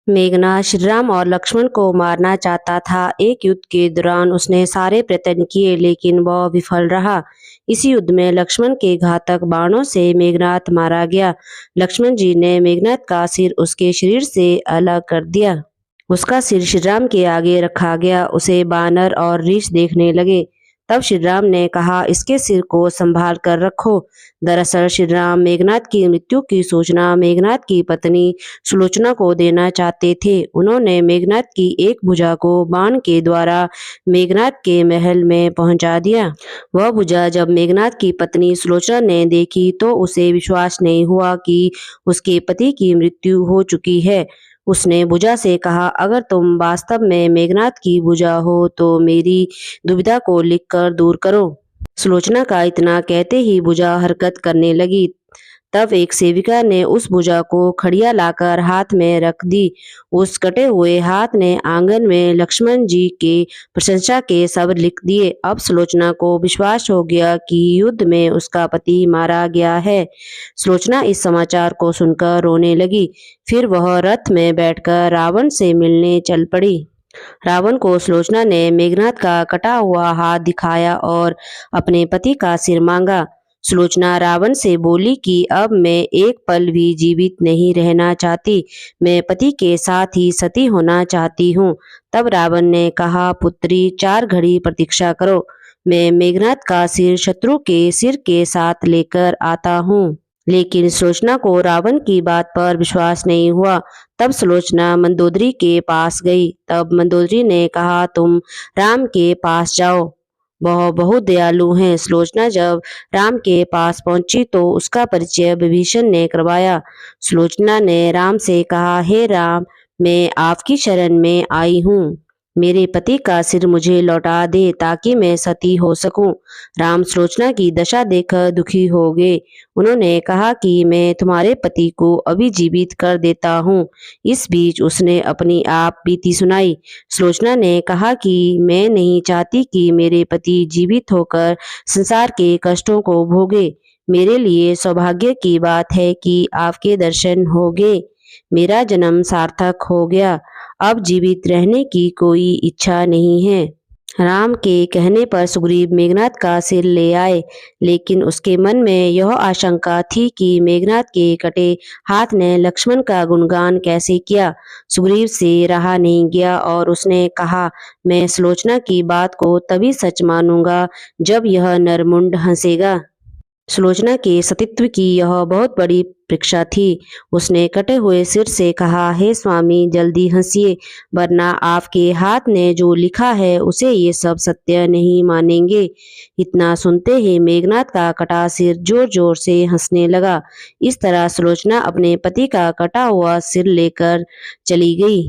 मेघनाद श्रीराम और लक्ष्मण को मारना चाहता था। एक युद्ध के दौरान उसने सारे प्रयत्न किए लेकिन वह विफल रहा। इस युद्ध में लक्ष्मण के घातक बाणों से मेघनाद मारा गया। लक्ष्मण जी ने मेघनाद का सिर उसके शरीर से अलग कर दिया। उसका सिर श्रीराम के आगे रखा गया। उसे बानर और रीछ देखने लगे। तब श्रीराम ने कहा, इसके सिर को संभाल कर रखो। दरअसल श्रीराम मेघनाद की मृत्यु की सूचना मेघनाद की पत्नी सुलोचना को देना चाहते थे। उन्होंने मेघनाद की एक भुजा को बाण के द्वारा मेघनाद के महल में पहुंचा दिया। वह भुजा जब मेघनाद की पत्नी सुलोचना ने देखी तो उसे विश्वास नहीं हुआ कि उसके पति की मृत्यु हो चुकी है। उसने भुजा से कहा, अगर तुम वास्तव में मेघनाद की भुजा हो तो मेरी दुविधा को लिखकर दूर करो। सुलोचना का इतना कहते ही भुजा हरकत करने लगी। तब एक सेविका ने उस भुजा को खड़िया लाकर हाथ में रख दी। उस कटे हुए हाथ ने आंगन में लक्ष्मण जी के प्रशंसा के शब्द लिख दिए। अब सुलोचना को विश्वास हो गया कि युद्ध में उसका पति मारा गया है। सुलोचना इस समाचार को सुनकर रोने लगी। फिर वह रथ में बैठकर रावण से मिलने चल पड़ी। रावण को सुलोचना ने मेघनाद का कटा हुआ हाथ दिखाया और अपने पति का सिर मांगा। सुलोचना रावण से बोली कि अब मैं एक पल भी जीवित नहीं रहना चाहती। मैं पति के साथ ही सती होना चाहती हूँ। तब रावण ने कहा, पुत्री 4 घड़ी प्रतीक्षा करो। मैं मेघनाद का सिर शत्रु के सिर के साथ लेकर आता हूँ। लेकिन सुलोचना को रावण की बात पर विश्वास नहीं हुआ। तब सुलोचना मंदोदरी के पास गई। तब मंदोदरी ने कहा, तुम राम के पास जाओ, वह बहुत दयालु हैं। सुलोचना जब राम के पास पहुंची तो उसका परिचय विभीषण ने करवाया। सुलोचना ने राम से कहा, हे राम, मैं आपकी शरण में आई हूँ। मेरे पति का सिर मुझे लौटा दे ताकि मैं सती हो सकूं। राम सुलोचना की दशा देखकर दुखी हो गए। उन्होंने कहा कि मैं तुम्हारे पति को अभी जीवित कर देता हूँ। इस बीच उसने अपनी आप बीती सुनाई। सुलोचना ने कहा कि मैं नहीं चाहती कि मेरे पति जीवित होकर संसार के कष्टों को भोगे। मेरे लिए सौभाग्य की बात है कि आपके दर्शन हो गए। मेरा जन्म सार्थक हो गया। अब जीवित रहने की कोई इच्छा नहीं है। राम के कहने पर सुग्रीव मेघनाद का सिर ले आए, लेकिन उसके मन में यह आशंका थी कि मेघनाद के कटे हाथ ने लक्ष्मण का गुणगान कैसे किया। सुग्रीव से रहा नहीं गया और उसने कहा, मैं सुलोचना की बात को तभी सच मानूंगा जब यह नरमुंड हंसेगा। सुलोचना के सतीत्व की यह बहुत बड़ी परीक्षा थी। उसने कटे हुए सिर से कहा, हे स्वामी, जल्दी हंसिए, वरना आपके हाथ ने जो लिखा है उसे ये सब सत्य नहीं मानेंगे। इतना सुनते ही मेघनाद का कटा सिर जोर जोर से हंसने लगा। इस तरह सुलोचना अपने पति का कटा हुआ सिर लेकर चली गई।